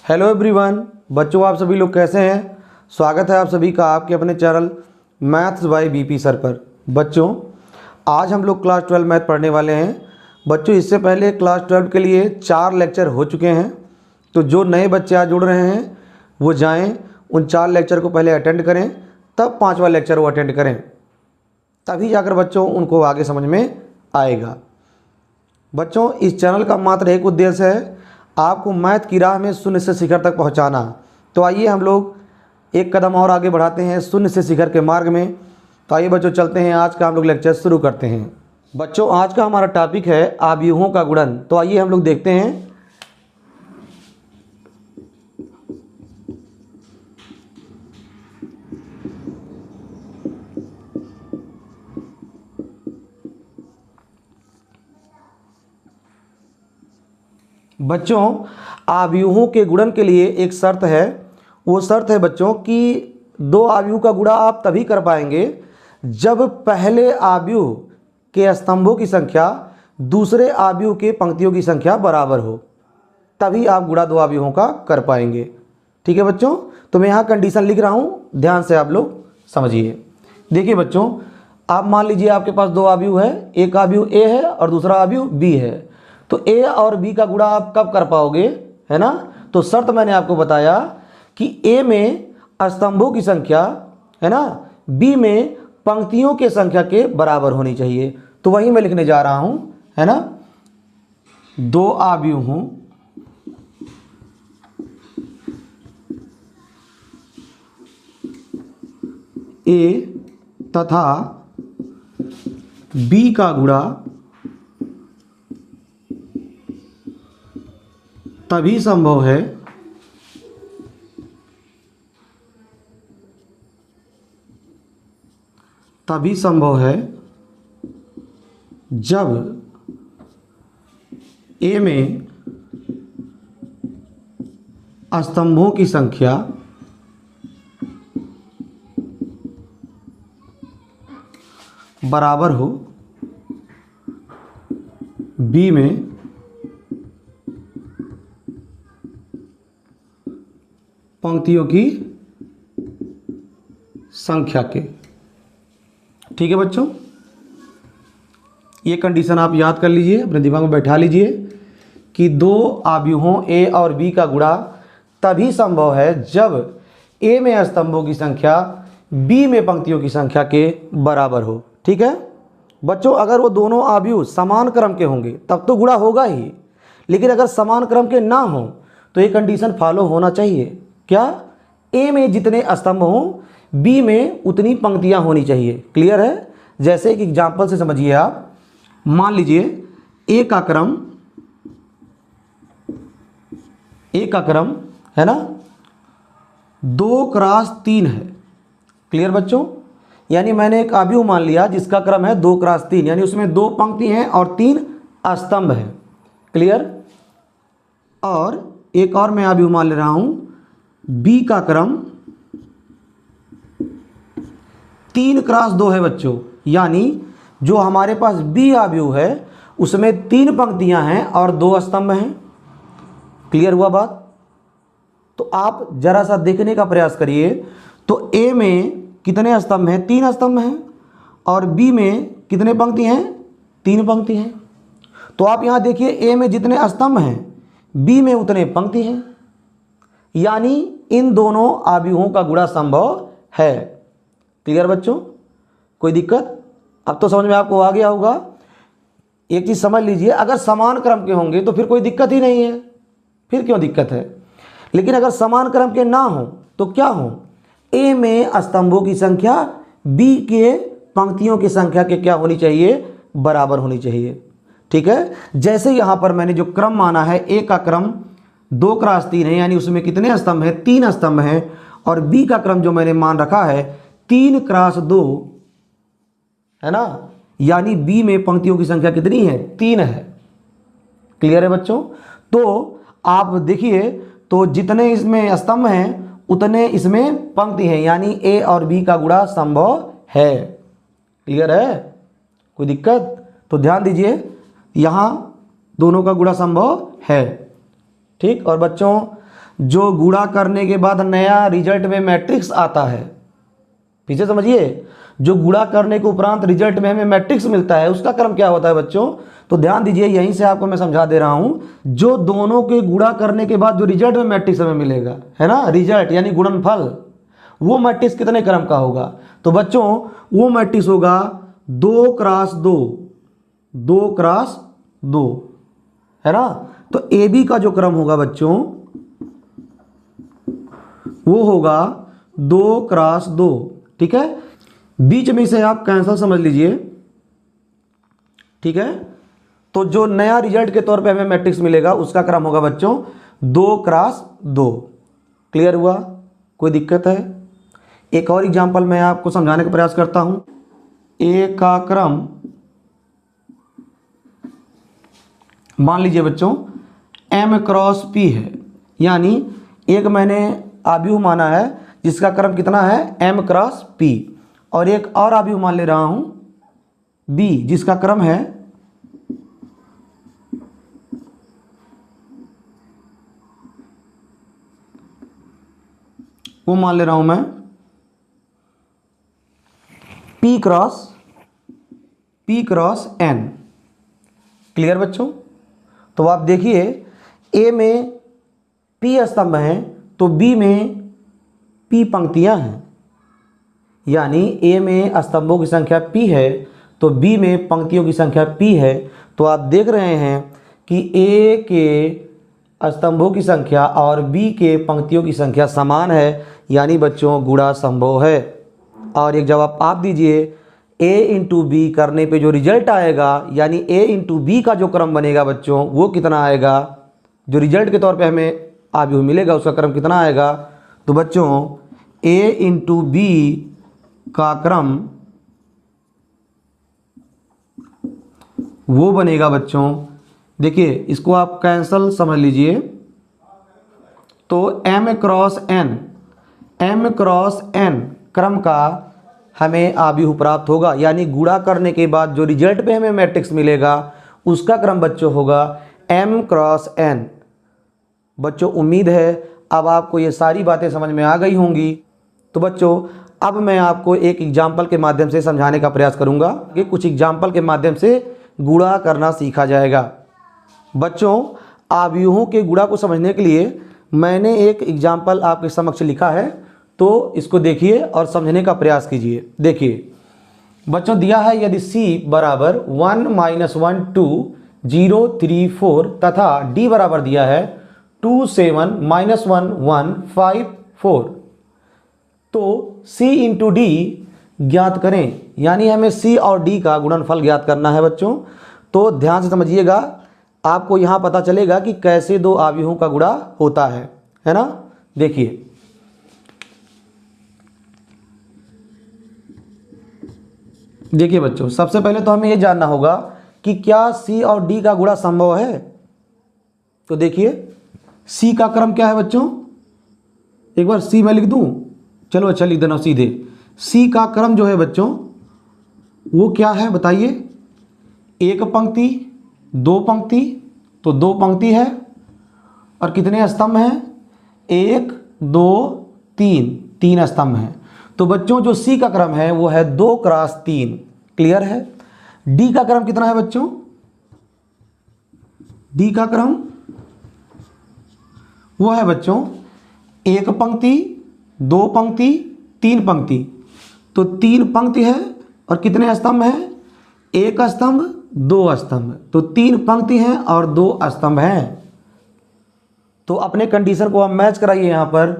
Hello everyone, बच्चों आप सभी लोग कैसे हैं। स्वागत है आप सभी का आपके अपने channel maths by BP sir पर। बच्चों आज हम लोग क्लास 12 मैथ पढ़ने वाले हैं। बच्चों इससे पहले क्लास 12 के लिए 4 लेक्चर हो चुके हैं, तो जो नए बच्चे आज जुड़ रहे हैं वो जाएं उन 4 लेक्चर को पहले अटेंड करें, तब 5वां लेक्चर वो अटेंड करें, तभी जाकर बच्चों उनको आगे समझ में आएगा। बच्चों इस चैनल का मात्र एक उद्देश्य है, आपको मैथ की राह में शून्य से शिखर तक पहुंचाना। तो आइए हम लोग एक कदम और आगे बढ़ाते हैं शून्य से शिखर के मार्ग में। तो आइए बच्चों चलते हैं, आज का हम लोग लेक्चर शुरू करते हैं। बच्चों आज का हमारा टॉपिक है आव्यूहों का गुणन। तो आइए हम लोग देखते हैं। बच्चों आव्यूहों के गुणन के लिए एक शर्त है। वो शर्त है बच्चों कि दो आव्यूह का गुणा आप तभी कर पाएंगे जब पहले आव्यूह के स्तंभों की संख्या दूसरे आव्यूह के पंक्तियों की संख्या बराबर हो, तभी आप गुणा दो आव्यूहों का कर पाएंगे। ठीक है बच्चों, तो मैं यहाँ कंडीशन लिख रहा हूँ, ध्यान से आप लोग समझिए। देखिए बच्चों, आप मान लीजिए आपके पास दो आव्यूह है, एक आव्यूह ए है और दूसरा आव्यूह बी है। तो ए और बी का गुणा आप कब कर पाओगे, है ना। तो शर्त मैंने आपको बताया कि ए में स्तंभों की संख्या, है ना, बी में पंक्तियों के संख्या के बराबर होनी चाहिए। तो वही मैं लिखने जा रहा हूं, है ना। दो आव्यूहों ए तथा बी का गुणा तभी संभव है जब ए में स्तंभों की संख्या बराबर हो, बी में पंक्तियों की संख्या के। ठीक है बच्चों, ये कंडीशन आप याद कर लीजिए, अपने दिमाग में बैठा लीजिए कि दो आव्यूहों ए और बी का गुणा तभी संभव है जब ए में स्तंभों की संख्या बी में पंक्तियों की संख्या के बराबर हो। ठीक है बच्चों, अगर वो दोनों आव्यूह समान क्रम के होंगे तब तो गुणा होगा ही, लेकिन अगर समान क्रम के ना हो तो ये कंडीशन फॉलो होना चाहिए। क्या? ए में जितने स्तंभ हों बी में उतनी पंक्तियां होनी चाहिए। क्लियर है? जैसे एक एग्जाम्पल से समझिए आप। मान लीजिए ए का क्रम है ना 2x3 है। क्लियर बच्चों, यानी मैंने एक आव्यूह मान लिया जिसका क्रम है 2x3, यानी उसमें 2 पंक्ति हैं और 3 स्तंभ हैं। क्लियर। और एक और मैं आव्यूह मान ले रहा हूं, बी का क्रम 3x2 है बच्चों, यानी जो हमारे पास बी आव्यूह है उसमें 3 पंक्तियां हैं और 2 स्तंभ हैं। क्लियर हुआ बात? तो आप जरा सा देखने का प्रयास करिए, तो ए में कितने स्तंभ हैं? 3 स्तंभ हैं। और बी में कितने पंक्ति हैं? 3 पंक्ति हैं। तो आप यहां देखिए, ए में जितने स्तंभ हैं बी में उतने पंक्ति हैं, यानी इन दोनों आव्यूहों का गुणा संभव है। क्लियर बच्चों, कोई दिक्कत? अब तो समझ में आपको आ गया होगा। एक चीज समझ लीजिए, अगर समान क्रम के होंगे तो फिर कोई दिक्कत ही नहीं है, फिर क्यों दिक्कत है। लेकिन अगर समान क्रम के ना हो तो क्या हो, ए में स्तंभों की संख्या बी के पंक्तियों की संख्या के क्या होनी चाहिए? बराबर होनी चाहिए। ठीक है, जैसे यहां पर मैंने जो क्रम माना है, ए का क्रम 2x3 है, यानी उसमें कितने स्तंभ हैं? 3 स्तंभ हैं। और बी का क्रम जो मैंने मान रखा है 3x2 है ना, यानी बी में पंक्तियों की संख्या कितनी है? 3 है। क्लियर है बच्चों? तो आप देखिए, तो जितने इसमें स्तंभ हैं उतने इसमें पंक्ति हैं, यानी ए और बी का गुणा संभव है। क्लियर है? कोई दिक्कत? तो ध्यान दीजिए, यहां दोनों का गुणा संभव है। ठीक। और बच्चों जो गुणा करने के बाद नया रिजल्ट में मैट्रिक्स आता है, पीछे समझिए, जो गुणा करने के उपरांत रिजल्ट में हमें मैट्रिक्स मिलता है उसका क्रम क्या होता है बच्चों। तो ध्यान दीजिए, यहीं से आपको मैं समझा दे रहा हूं। जो दोनों के गुणा करने के बाद जो रिजल्ट में मैट्रिक्स हमें मिलेगा, है ना, रिजल्ट यानी गुणनफल, वो मैट्रिक्स कितने क्रम का होगा। तो बच्चों वो मैट्रिक्स होगा 2x2, 2x2, है ना। तो ए बी का जो क्रम होगा बच्चों वो होगा 2x2, ठीक है। बीच में से आप कैंसल समझ लीजिए, ठीक है। तो जो नया रिजल्ट के तौर पे हमें मैट्रिक्स मिलेगा उसका क्रम होगा बच्चों 2x2। क्लियर हुआ, कोई दिक्कत है। एक और एग्जांपल मैं आपको समझाने का प्रयास करता हूं। ए का क्रम मान लीजिए बच्चों m×p है, यानी एक मैंने आव्यूह माना है जिसका क्रम कितना है m×p, और एक और आव्यूह मान ले रहा हूं b जिसका क्रम है वो मान ले रहा हूं मैं p×n। क्लियर बच्चों। तो आप देखिए ए में p स्तंभ हैं तो b में p पंक्तियां हैं, यानी ए में स्तंभों की संख्या p है तो b में पंक्तियों की संख्या p है। तो आप देख रहे हैं कि a के स्तंभों की संख्या और b के पंक्तियों की संख्या समान है, यानी बच्चों गुणा संभव है। और एक जवाब आप दीजिए, a × b करने पे जो रिजल्ट आएगा, यानी a × b का जो क्रम बनेगा बच्चों वो कितना आएगा, जो रिजल्ट के तौर पे हमें आव्यूह मिलेगा उसका क्रम कितना आएगा। तो बच्चों a × b का क्रम वो बनेगा बच्चों, देखिए इसको आप कैंसल समझ लीजिए, तो m×n क्रम का हमें आव्यूह प्राप्त होगा, यानी गुणा करने के बाद जो रिजल्ट पे हमें मैट्रिक्स मिलेगा उसका क्रम बच्चों होगा m×n। बच्चों उम्मीद है अब आपको ये सारी बातें समझ में आ गई होंगी। तो बच्चों अब मैं आपको एक एग्जाम्पल के माध्यम से समझाने का प्रयास करूंगा कि कुछ एग्जाम्पल के माध्यम से गुणा करना सीखा जाएगा। बच्चों आव्यूहों के गुणा को समझने के लिए मैंने एक एग्जाम्पल आपके समक्ष लिखा है, तो इसको देखिए और समझने का प्रयास कीजिए। देखिए बच्चों दिया है यदि c बराबर 1 - 1 2 0 3 4 तथा d बराबर दिया है 2 7 - 1 1 5 4, तो c × d ज्ञात करें, यानी हमें c और d का गुणनफल ज्ञात करना है बच्चों। तो ध्यान से समझिएगा, आपको यहाँ पता चलेगा कि कैसे दो आव्यूहों का गुणा होता है ना। देखिए देखिए बच्चों, सबसे पहले तो हमें यह जानना होगा कि क्या c और d का गुणा संभव है। तो देखिए c का क्रम क्या है बच्चों, एक बार c मैं लिख दूं, चलो अच्छा लिख देना सीधे। c का क्रम जो है बच्चों वो क्या है बताइए, एक पंक्ति, दो पंक्ति, तो दो पंक्ति है और कितने स्तंभ हैं, 1 2 3, 3 स्तंभ हैं। तो बच्चों जो c का क्रम है वो है 2x3। क्लियर है। d का क्रम कितना है बच्चों, d का क्रम वो है बच्चों एक पंक्ति, दो पंक्ति, तीन पंक्ति, तो 3 पंक्ति है और कितने स्तंभ हैं, 1 स्तंभ 2 स्तंभ, तो 3 पंक्ति हैं और 2 स्तंभ हैं। तो अपने कंडीशन को हम मैच कराइए यहाँ पर।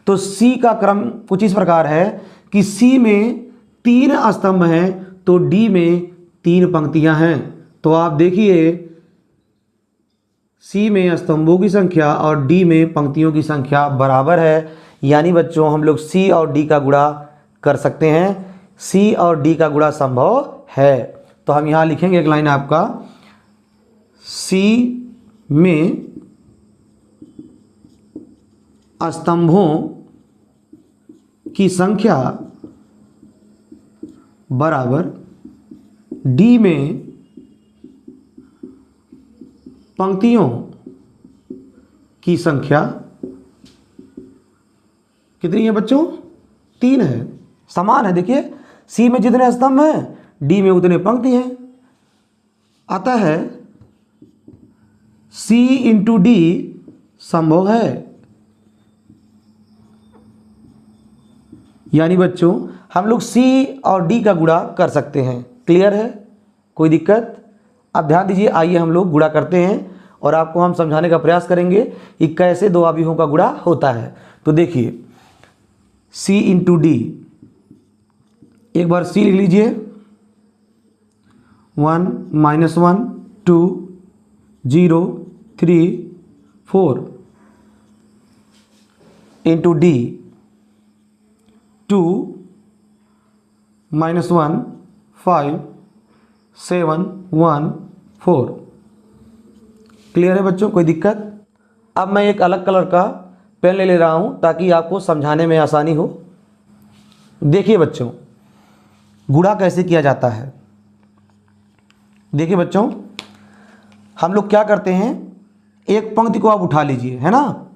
तो c का क्रम कुछ इस प्रकार है कि c में 3 स्तंभ हैं तो d में 3 पंक्तियां हैं। तो आप देखिए c में स्तंभों की संख्या और d में पंक्तियों की संख्या बराबर है, यानी बच्चों हम लोग c और d का गुणा कर सकते हैं, c और d का गुणा संभव है। तो हम यहाँ लिखेंगे एक लाइन आपका, c में स्तंभों की संख्या बराबर d में पंक्तियों की संख्या कितनी है बच्चों? 3 है। समान है। देखिए सी में जितने स्तंभ हैं डी में उतने पंक्ति हैं। अतः है सी इंटू डी संभव है। यानी बच्चों हम लोग सी और डी का गुणा कर सकते हैं। क्लियर है? कोई दिक्कत? अब ध्यान दीजिए, आइए हम लोग गुणा करते हैं और आपको हम समझाने का प्रयास करेंगे कि कैसे दो अवयवों का गुणा होता है। तो देखिए सी इंटू डी, एक बार सी लिख लीजिए, 1 -1 2 0 3 4 इंटू डी 2 -1 5 7 1 4। क्लियर है बच्चों? कोई दिक्कत? अब मैं एक अलग कलर का पेन ले रहा हूं ताकि आपको समझाने में आसानी हो। देखिए बच्चों गुणा कैसे किया जाता है। देखिए बच्चों हम लोग क्या करते हैं, एक पंक्ति को आप उठा लीजिए, है ना?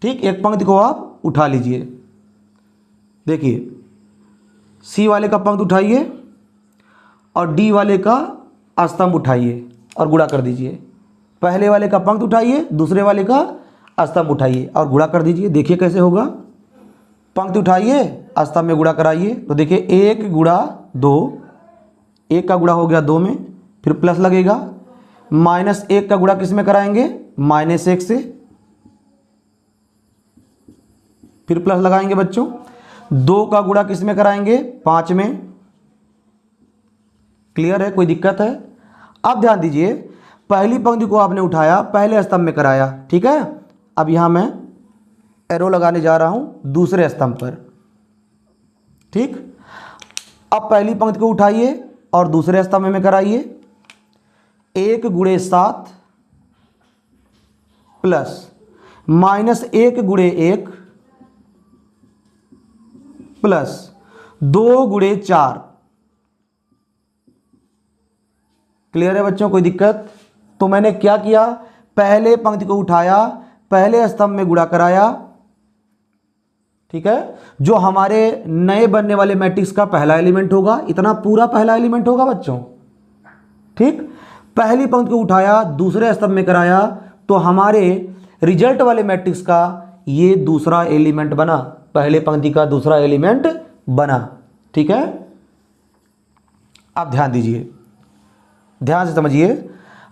ठीक, एक पंक्ति को आप उठा लीजिए। देखिए सी वाले का पंक्ति उठाइए और डी वाले का स्तंभ उठाइए और गुणा कर दीजिए। पहले वाले का पंक्ति उठाइए, दूसरे वाले का स्तंभ उठाइए और गुणा कर दीजिए। देखिए कैसे होगा। पंक्ति उठाइए, स्तंभ में गुणा कराइए। तो देखिए 1 गुणा 2, 1 का गुणा हो गया 2 में, फिर प्लस लगेगा। -1 का गुणा किस में कराएंगे? -1 से, फिर प्लस लगाएंगे बच्चों। 2 का गुणा किस में कराएंगे? 5 में। क्लियर है? कोई दिक्कत है? अब ध्यान दीजिए, पहली पंक्ति को आपने उठाया, पहले स्तंभ में कराया, ठीक है। अब यहां मैं एरो लगाने जा रहा हूं दूसरे स्तंभ पर, ठीक। अब पहली पंक्ति को उठाइए और दूसरे स्तंभ में कराइए। 1 गुणे 7 प्लस -1 गुणे 1 प्लस 2 गुणे 4। क्लियर है बच्चों? कोई दिक्कत? तो मैंने क्या किया, पहले पंक्ति को उठाया, पहले स्तंभ में गुणा कराया, ठीक है। जो हमारे नए बनने वाले मैट्रिक्स का पहला एलिमेंट होगा, इतना पूरा पहला एलिमेंट होगा बच्चों, ठीक। पहली पंक्ति को उठाया, दूसरे स्तंभ में कराया, तो हमारे रिजल्ट वाले मैट्रिक्स का ये दूसरा एलिमेंट बना, पहले पंक्ति का दूसरा एलिमेंट बना, ठीक है। अब ध्यान दीजिए, ध्यान से समझिए।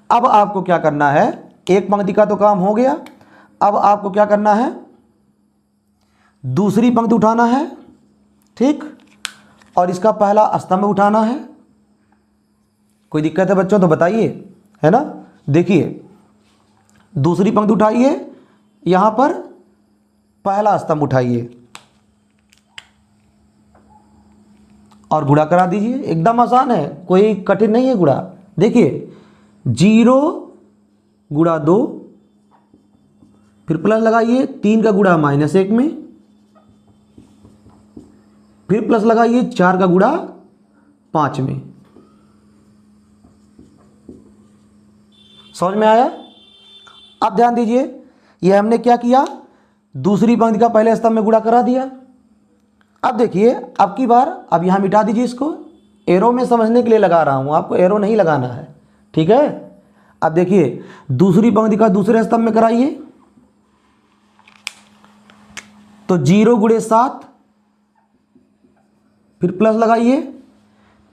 अब आपको क्या करना है, एक पंक्ति का तो काम हो गया, अब आपको क्या करना है, दूसरी पंक्ति उठाना है, ठीक, और इसका पहला स्तंभ उठाना है। कोई दिक्कत है बच्चों? तो बताइए, है ना। देखिए दूसरी पंक्ति उठाइए, यहां पर पहला स्तंभ उठाइए और गुणा करा दीजिए। एकदम आसान है, कोई कठिन नहीं है गुणा। देखिए 0 गुणा 2, फिर प्लस लगाइए, 3 का गुणा -1 में, फिर प्लस लगाइए 4 का गुणा 5 में। समझ में आया? अब ध्यान दीजिए, यह हमने क्या किया, दूसरी पंक्ति का पहले स्तंभ में गुणा करा दिया। अब देखिए अब की बार, अब यहां मिटा दीजिए इसको, एरो में समझने के लिए लगा रहा हूं, आपको एरो नहीं लगाना है, ठीक है। अब देखिए दूसरी पंक्ति का दूसरे स्तंभ में कराइए, तो 0 गुणे 7, फिर प्लस लगाइए,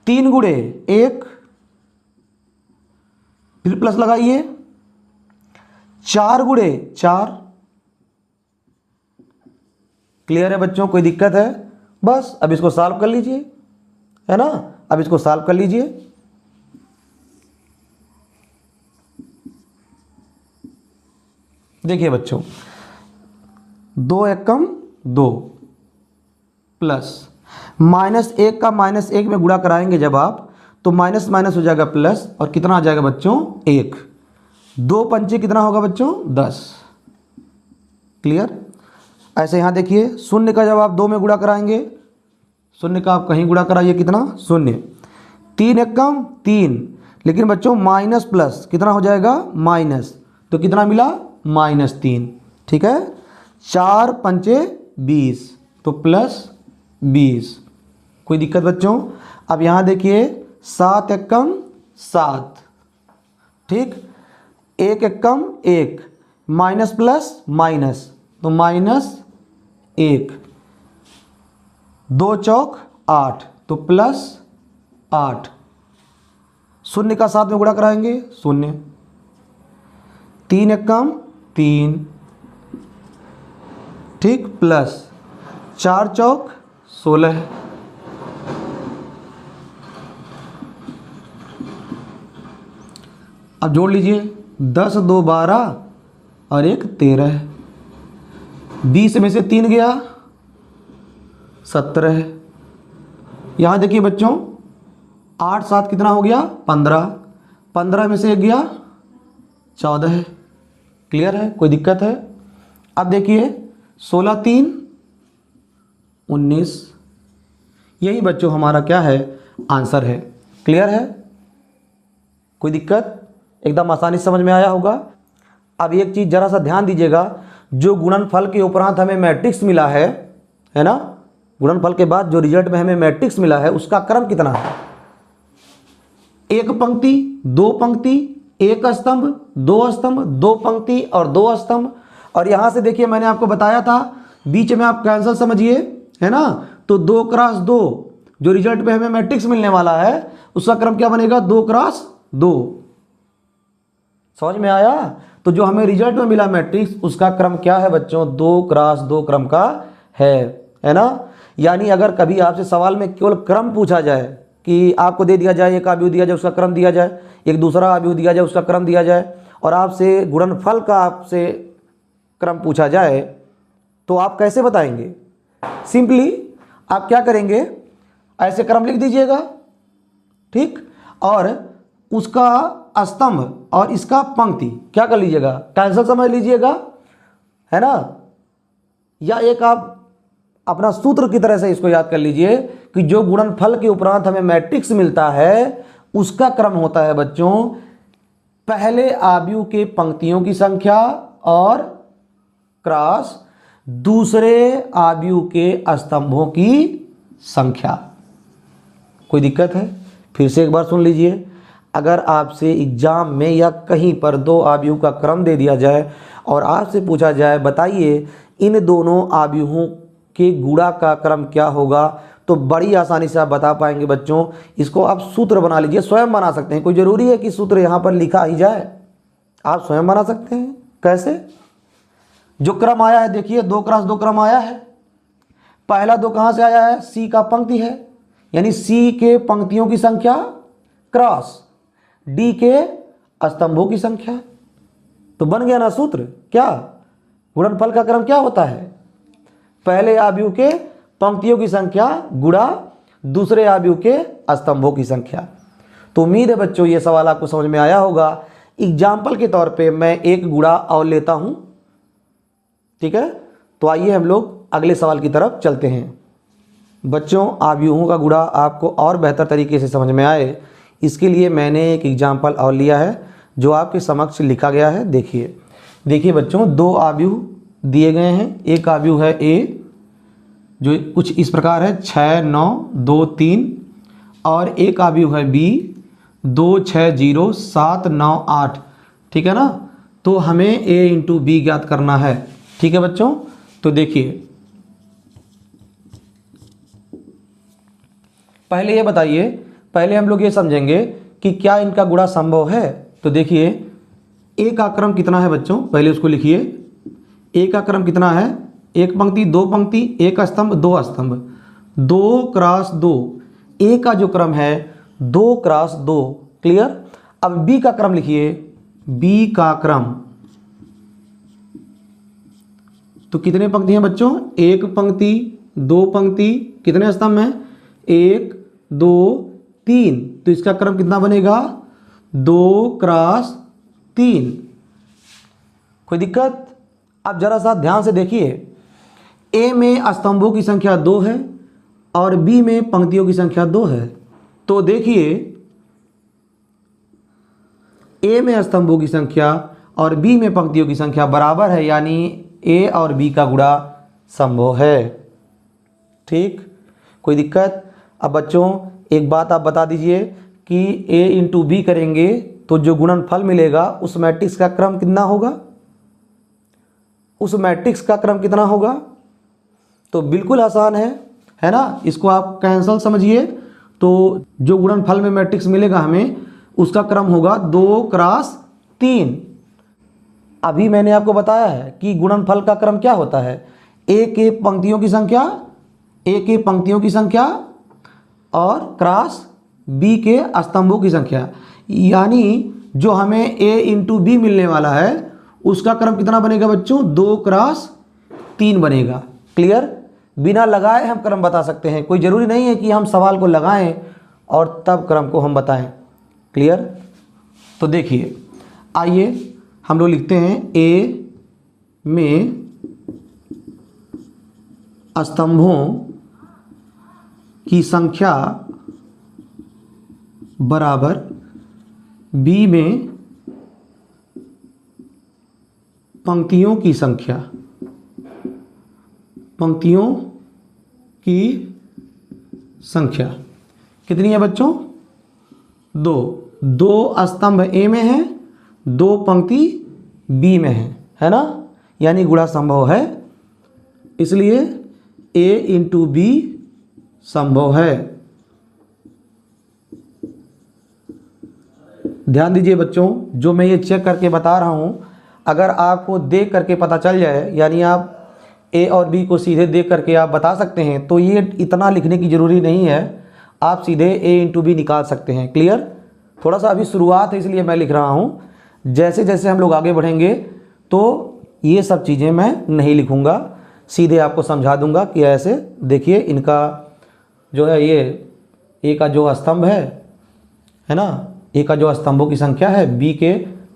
3 गुणे 1, फिर प्लस लगाइए, 4 गुणे 4। क्लियर है बच्चों? कोई दिक्कत है? बस अब इसको सॉल्व कर लीजिए, है ना। अब इसको सॉल्व कर लीजिए। देखिए बच्चों, 2 एकम 2 प्लस -1 का -1 में गुणा कराएंगे जब आप, तो माइनस माइनस हो जाएगा प्लस, और कितना आ जाएगा बच्चों 1। 2 पंचे कितना होगा बच्चों 10। क्लियर? ऐसे यहाँ देखिए, शून्य का जब आप 2 में गुणा कराएंगे, शून्य का आप कहीं गुणा कराइए, कितना 0। 3 एकम 3, लेकिन बच्चों माइनस प्लस कितना हो जाएगा माइनस, तो कितना मिला -3। ठीक है, 4 पंचे 20, तो प्लस 20। कोई दिक्कत बच्चों? अब यहाँ देखिए 7 एकम 7, ठीक, 1 एकम 1, माइनस प्लस माइनस, तो -1, 2 चौक 8, तो +8, शून्य का 7 में गुणा कराएंगे 0, 3 एकम 3, ठीक, प्लस 4 चौक 16, अब जोड़ लीजिए 10 2 12 और 1 13, 20 में से 3 गया 17। यहाँ देखिए बच्चों 8 7 कितना हो गया 15, 15 में से 1 गया 14। क्लियर है? कोई दिक्कत है? अब देखिए 16 3 19, यही बच्चों हमारा क्या है आंसर है। क्लियर है? कोई दिक्कत? एकदम आसानी से समझ में आया होगा। अब एक चीज़ ज़रा सा ध्यान दीजिएगा, जो गुणनफल के उपरांत हमें मैट्रिक्स मिला है ना, गुणनफल के बाद जो रिजल्ट में हमें मैट्रिक्स मिला है उसका क्रम कितना है? एक पंक्ति, दो पंक्ति, एक स्तंभ, दो स्तंभ, दो पंक्ति और दो स्तंभ। और यहाँ से देखिए मैंने आपको बताया था बीच में आप कैंसल समझिए, है ना, तो 2 क्रॉस 2 जो रिजल्ट में हमें मैट्रिक्स मिलने वाला है उसका क्रम क्या बनेगा? 2 क्रॉस 2। समझ में आया? तो जो हमें रिजल्ट में मिला मैट्रिक्स उसका क्रम क्या है बच्चों? 2 क्रॉस 2 क्रम का है ना। यानी अगर कभी आपसे सवाल में केवल क्रम पूछा जाए कि आपको दे दिया जाए एक आव्यूह दिया जाए उसका क्रम दिया जाए, एक दूसरा आव्यूह दिया जाए उसका क्रम दिया जाए, और आपसे गुणनफल का आपसे क्रम पूछा जाए तो आप कैसे बताएंगे? सिंपली आप क्या करेंगे, ऐसे क्रम लिख दीजिएगा, ठीक, और उसका स्तंभ और इसका पंक्ति क्या कर लीजिएगा? कैंसल समझ लीजिएगा, है ना। या एक आप अपना सूत्र की तरह से इसको याद कर लीजिए कि जो गुणनफल के उपरांत हमें मैट्रिक्स मिलता है उसका क्रम होता है बच्चों पहले आव्यूह के पंक्तियों की संख्या और क्रॉस दूसरे आव्यूह के स्तंभों की संख्या। कोई दिक्कत है? फिर से एक बार सुन लीजिए, अगर आपसे एग्जाम में या कहीं पर दो आव्यूह का क्रम दे दिया जाए और आपसे पूछा जाए बताइए इन दोनों आव्यूहों के गुणा का क्रम क्या होगा, तो बड़ी आसानी से आप बता पाएंगे बच्चों। इसको आप सूत्र बना लीजिए, स्वयं बना सकते हैं, कोई ज़रूरी है कि सूत्र यहाँ पर लिखा ही जाए, आप स्वयं बना सकते हैं। कैसे? जो क्रम आया है देखिए 2 क्रॉस 2 क्रम आया है, पहला 2 कहाँ से आया है? सी का पंक्ति है, यानी सी के पंक्तियों की संख्या क्रॉस डी के स्तंभों की संख्या, तो बन गया ना सूत्र। क्या गुणनफल का क्रम क्या होता है? पहले आव्यूह के पंक्तियों की संख्या गुणा दूसरे आव्यूह के स्तंभों की संख्या। तो उम्मीद है बच्चों ये सवाल आपको समझ में आया होगा। एग्जाम्पल के तौर पे मैं एक गुणा और लेता हूं, ठीक है। तो आइए हम लोग अगले सवाल की तरफ चलते हैं। बच्चों आव्यूहों का गुणा आपको और बेहतर तरीके से समझ में आए इसके लिए मैंने एक एग्जाम्पल और लिया है जो आपके समक्ष लिखा गया है। देखिए बच्चों, 2 आव्यूह दिए गए हैं। एक आव्यूह है ए जो कुछ इस प्रकार है 6 9 2 3, और एक आव्यूह है बी 2 6 0 7 9 8, ठीक है ना। तो हमें ए इंटू बी ज्ञात करना है, ठीक है बच्चों। तो देखिए पहले ये बताइए, पहले हम लोग ये समझेंगे कि क्या इनका गुणा संभव है। तो देखिए ए का क्रम कितना है बच्चों, पहले उसको लिखिए। ए का क्रम कितना है? एक पंक्ति, दो पंक्ति, एक स्तंभ, दो स्तंभ, 2 क्रॉस 2। ए का जो क्रम है 2 क्रॉस 2। क्लियर? अब बी का क्रम लिखिए। बी का क्रम तो कितने पंक्ति हैं बच्चों? एक पंक्ति, दो पंक्ति, कितने स्तंभ हैं? 1 2 3। तो इसका क्रम कितना बनेगा? 2 क्रॉस 3। कोई दिक्कत? अब जरा सा ध्यान से देखिए, ए में स्तंभों की संख्या 2 है और बी में पंक्तियों की संख्या 2 है। तो देखिए ए में स्तंभों की संख्या और बी में पंक्तियों की संख्या बराबर है, यानी ए और बी का गुणा संभव है। ठीक, कोई दिक्कत? अब बच्चों एक बात आप बता दीजिए कि a इंटू बी करेंगे तो जो गुणनफल मिलेगा उस मैट्रिक्स का क्रम कितना होगा? उस मैट्रिक्स का क्रम कितना होगा? तो बिल्कुल आसान है ना। इसको आप कैंसल समझिए। तो जो गुणनफल में मैट्रिक्स मिलेगा हमें उसका क्रम होगा 2 क्रॉस 3। अभी मैंने आपको बताया है कि गुणनफल का क्रम क्या होता है? ए के पंक्तियों की संख्या और क्रॉस बी के स्तंभों की संख्या, यानी जो हमें a इंटू बी मिलने वाला है उसका क्रम कितना बनेगा बच्चों? 2 क्रॉस 3 बनेगा। क्लियर? बिना लगाए हम क्रम बता सकते हैं, कोई ज़रूरी नहीं है कि हम सवाल को लगाएं और तब क्रम को हम बताएं। क्लियर? तो देखिए, आइए हम लोग लिखते हैं a में स्तंभों की संख्या बराबर b में पंक्तियों की संख्या। पंक्तियों की संख्या कितनी है बच्चों? 2 स्तंभ ए में है, 2 पंक्ति बी में है ना। यानी गुणा संभव है, इसलिए a इंटू बी संभव है। ध्यान दीजिए बच्चों, जो मैं ये चेक करके बता रहा हूँ, अगर आपको देख करके पता चल जाए, यानी आप ए और बी को सीधे देख करके आप बता सकते हैं, तो ये इतना लिखने की ज़रूरी नहीं है, आप सीधे a इंटू बी निकाल सकते हैं। क्लियर? थोड़ा सा अभी शुरुआत है इसलिए मैं लिख रहा हूँ। जैसे जैसे हम लोग आगे बढ़ेंगे तो ये सब चीज़ें मैं नहीं लिखूँगा, सीधे आपको समझा दूँगा कि ऐसे देखिए इनका जो है ये ए का जो स्तंभ है ना, ए का जो स्तंभों की संख्या है बी के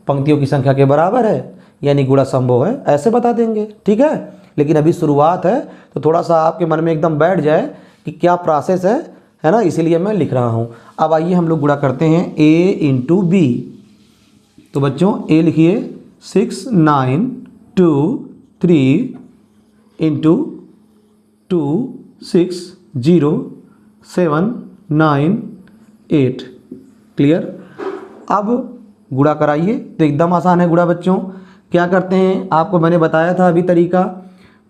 पंक्तियों की संख्या के बराबर है, यानी गुणा संभव है, ऐसे बता देंगे। ठीक है? लेकिन अभी शुरुआत है तो थोड़ा सा आपके मन में एकदम बैठ जाए कि क्या प्रोसेस है ना, इसीलिए मैं लिख रहा हूँ। अब आइए हम लोग गुणा करते हैं a इंटू बी। तो बच्चों a लिखिए 6 9 2 3 इंटू 2 6 0 7 9 8। क्लियर? अब गुणा कराइए तो एकदम आसान है गुणा बच्चों। क्या करते हैं, आपको मैंने बताया था अभी तरीका।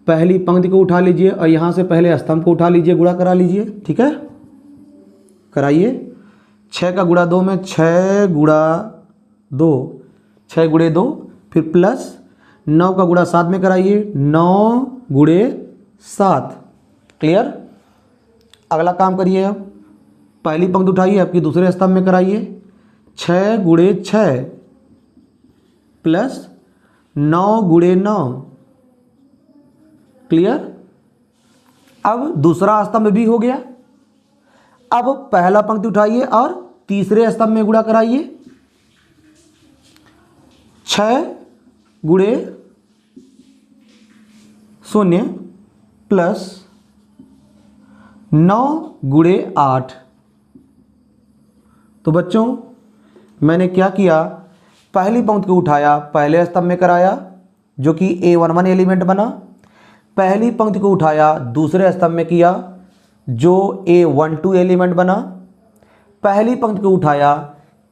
पहली पंक्ति को उठा लीजिए और यहाँ से पहले स्तंभ को उठा लीजिए, गुणा करा लीजिए। ठीक है, कराइए। 6 का गुणा 2 में 6 गुणा 2, 6 गुणे 2, फिर प्लस 9 का गुणा 7 में कराइए, 9 गुणे 7। क्लियर? अगला काम करिए, अब पहली पंक्ति उठाइए, आपकी दूसरे स्तंभ में कराइए, 6 गुणे 6 प्लस 9 गुणे 9। क्लियर? अब दूसरा स्तंभ भी हो गया। अब पहला पंक्ति उठाइए और तीसरे स्तंभ में गुणा कराइए, 6 गुणे 0 प्लस 9 गुणे 8। तो बच्चों मैंने क्या किया, पहली पंक्ति को उठाया, पहले स्तंभ में कराया जो कि A11 एलिमेंट बना। पहली पंक्ति को उठाया, दूसरे स्तंभ में किया जो A12 एलिमेंट बना। पहली पंक्ति को उठाया,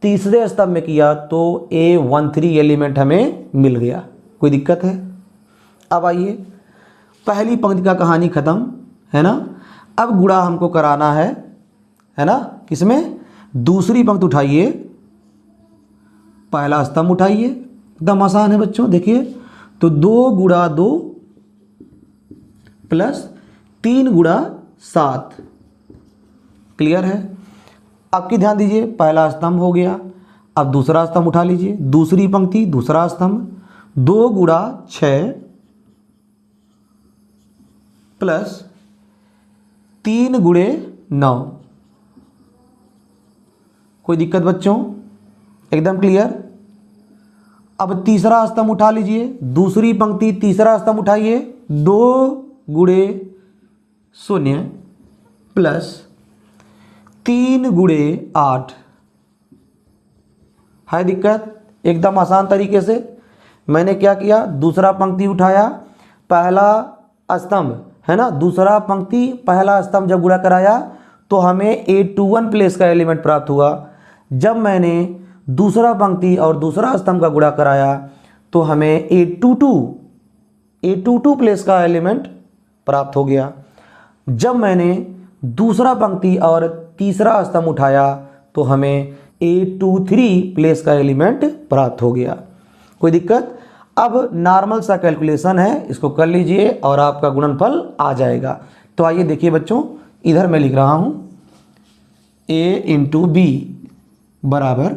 तीसरे स्तंभ में किया तो A13 एलिमेंट हमें मिल गया। कोई दिक्कत है? अब आइए, पहली पंक्ति का कहानी ख़त्म है ना। अब गुणा हमको कराना है ना, किसमें? दूसरी पंक्ति उठाइए, पहला स्तंभ उठाइए, एकदम आसान है बच्चों। देखिए तो 2 गुणा 2 प्लस 3 गुणा 7। क्लियर है? आपकी ध्यान दीजिए, पहला स्तंभ हो गया, अब दूसरा स्तंभ उठा लीजिए, दूसरी पंक्ति दूसरा स्तंभ, 2 गुणा 6 प्लस 3 गुणे 9। कोई दिक्कत बच्चों? एकदम क्लियर? अब तीसरा स्तंभ उठा लीजिए, दूसरी पंक्ति तीसरा स्तंभ उठाइए, 2 गुणे 0 प्लस 3 गुणे 8। है दिक्कत? एकदम आसान तरीके से मैंने क्या किया, दूसरा पंक्ति उठाया, पहला स्तंभ है ना, दूसरा पंक्ति पहला स्तंभ जब गुणा कराया तो हमें A21 प्लेस का एलिमेंट प्राप्त हुआ। जब मैंने दूसरा पंक्ति और दूसरा स्तंभ का गुणा कराया तो हमें A22 प्लेस का एलिमेंट प्राप्त हो गया। जब मैंने दूसरा पंक्ति और तीसरा स्तंभ उठाया तो हमें A23 प्लेस का एलिमेंट प्राप्त हो गया। कोई दिक्कत? अब नॉर्मल सा कैलकुलेशन है, इसको कर लीजिए और आपका गुणनफल आ जाएगा। तो आइए देखिए बच्चों, इधर मैं लिख रहा हूँ A × B बराबर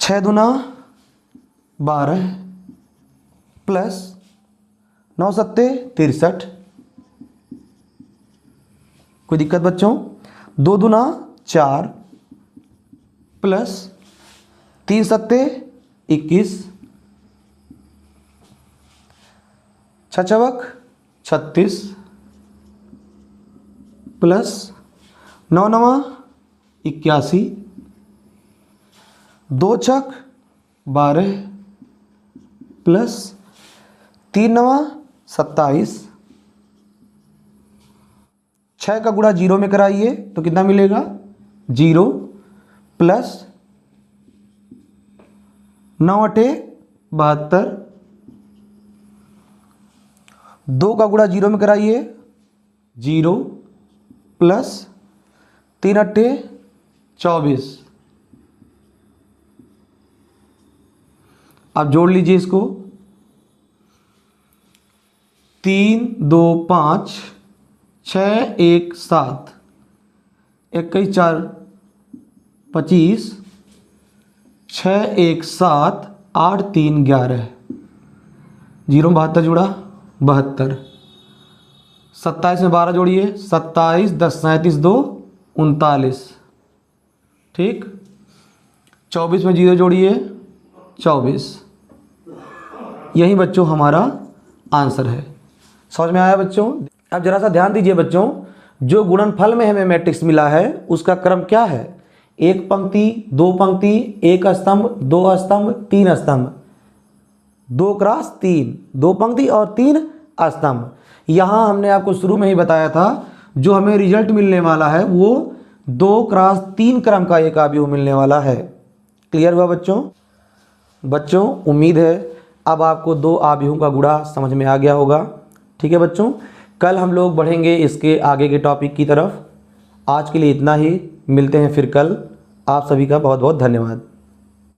6 दूना 12 प्लस 9 सत्ते 63। कोई दिक्कत बच्चों? 2 दूना 4 प्लस 3 सत्ते 21, 6 चवक 36 प्लस 9 नवा 81, 2 छक 12 प्लस 3 नवा 27। 6 का गुणा 0 में कराइए तो कितना मिलेगा? 0 प्लस 9 अठे 72। 2 का गुणा 0 में कराइए 0 प्लस 3 अट्ठे 24। अब जोड़ लीजिए इसको, 3 2 5 6 1 7, 21 4 25, 6 1 7 8 3 11, 0 में 72 जुड़ा 72। 27 में 12 जोड़िए 27, 10 37 2 39, ठीक। 24 में 0 जोड़िए 24। यही बच्चों हमारा आंसर है। समझ में आया बच्चों? अब जरा सा ध्यान दीजिए बच्चों, जो गुणनफल में हमें मैट्रिक्स मिला है उसका क्रम क्या है? एक पंक्ति, दो पंक्ति, एक स्तंभ, दो स्तंभ, तीन स्तंभ, 2 क्रॉस 3, 2 पंक्ति और 3 स्तंभ। यहाँ हमने आपको शुरू में ही बताया था जो हमें रिजल्ट मिलने वाला है वो 2 क्रॉस 3 क्रम का एक आव्यूह मिलने वाला है। क्लियर हुआ बच्चों? बच्चों उम्मीद है अब आपको 2 आव्यूहों का गुणा समझ में आ गया होगा। ठीक है बच्चों, कल हम लोग बढ़ेंगे इसके आगे के टॉपिक की तरफ। आज के लिए इतना ही, मिलते हैं फिर कल। आप सभी का बहुत बहुत धन्यवाद।